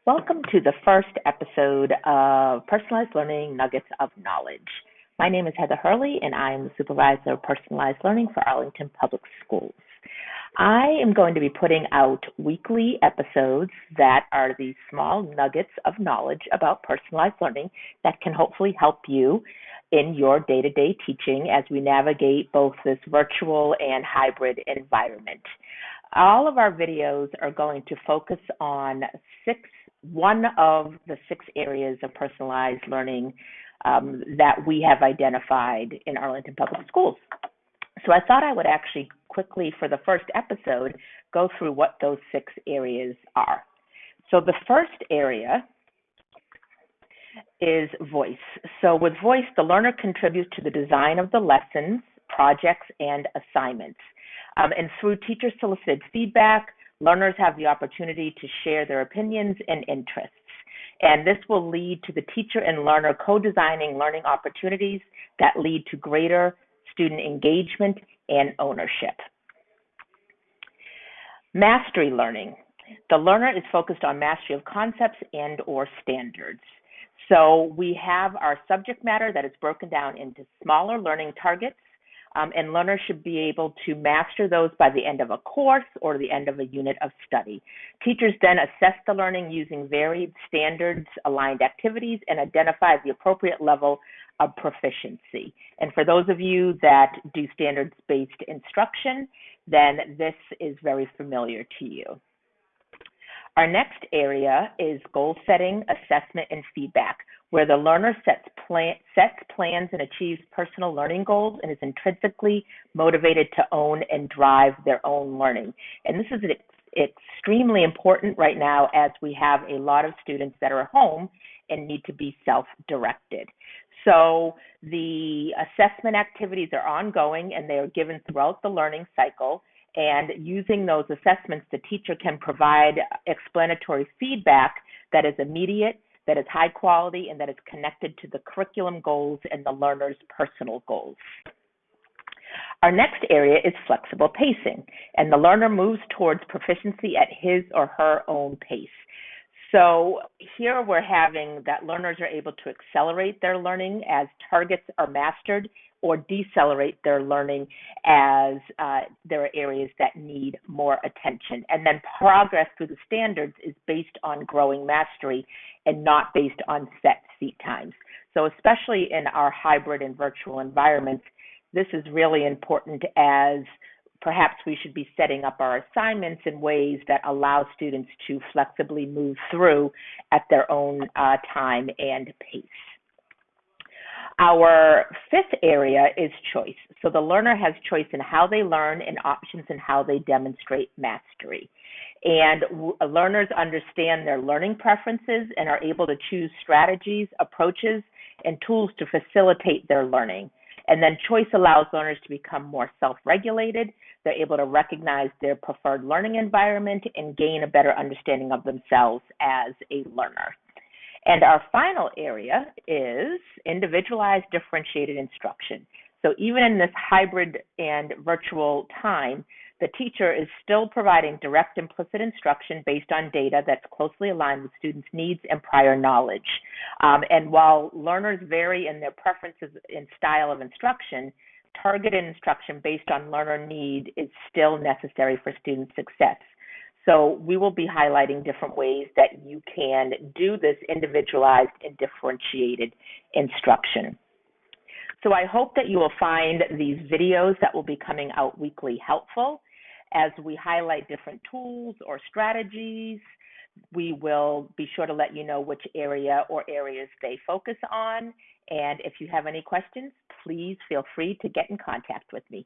Welcome to the first episode of Personalized Learning Nuggets of Knowledge. My name is Heather Hurley, and I am the Supervisor of Personalized Learning for Arlington Public Schools. I am going to be putting out weekly episodes that are these small nuggets of knowledge about personalized learning that can hopefully help you in your day-to-day teaching as we navigate both this virtual and hybrid environment. All of our videos are going to focus on one of the 6 areas of personalized learning that we have identified in Arlington Public Schools. So I thought I would actually quickly, for the first episode, go through what those 6 areas are. So the first area is voice. So with voice, the learner contributes to the design of the lessons, projects, and assignments. And through teacher-solicited feedback, learners have the opportunity to share their opinions and interests. And this will lead to the teacher and learner co-designing learning opportunities that lead to greater student engagement and ownership. Mastery learning. The learner is focused on mastery of concepts and or standards. So we have our subject matter that is broken down into smaller learning targets, and learners should be able to master those by the end of a course or the end of a unit of study. Teachers then assess the learning using varied standards-aligned activities and identify the appropriate level of proficiency. And for those of you that do standards-based instruction, then this is very familiar to you. Our next area is goal setting, assessment, and feedback, where the learner sets plans and achieves personal learning goals and is intrinsically motivated to own and drive their own learning. And this is extremely important right now as we have a lot of students that are home and need to be self-directed. So the assessment activities are ongoing and they are given throughout the learning cycle. And using those assessments, the teacher can provide explanatory feedback that is immediate, that is high quality, and that is connected to the curriculum goals and the learner's personal goals. Our next area is flexible pacing, and the learner moves towards proficiency at his or her own pace. So here we're having that learners are able to accelerate their learning as targets are mastered or decelerate their learning as there are areas that need more attention. And then progress through the standards is based on growing mastery and not based on set seat times. So especially in our hybrid and virtual environments, this is really important as perhaps we should be setting up our assignments in ways that allow students to flexibly move through at their own time and pace. Our 5th area is choice. So the learner has choice in how they learn and options in how they demonstrate mastery. And learners understand their learning preferences and are able to choose strategies, approaches, and tools to facilitate their learning. And then choice allows learners to become more self-regulated. They're able to recognize their preferred learning environment and gain a better understanding of themselves as a learner. And our final area is individualized differentiated instruction. So even in this hybrid and virtual time, the teacher is still providing direct implicit instruction based on data that's closely aligned with students' needs and prior knowledge. And while learners vary in their preferences and style of instruction, targeted instruction based on learner need is still necessary for student success. So we will be highlighting different ways that you can do this individualized and differentiated instruction. So I hope that you will find these videos that will be coming out weekly helpful as we highlight different tools or strategies. We will be sure to let you know which area or areas they focus on. And if you have any questions, please feel free to get in contact with me.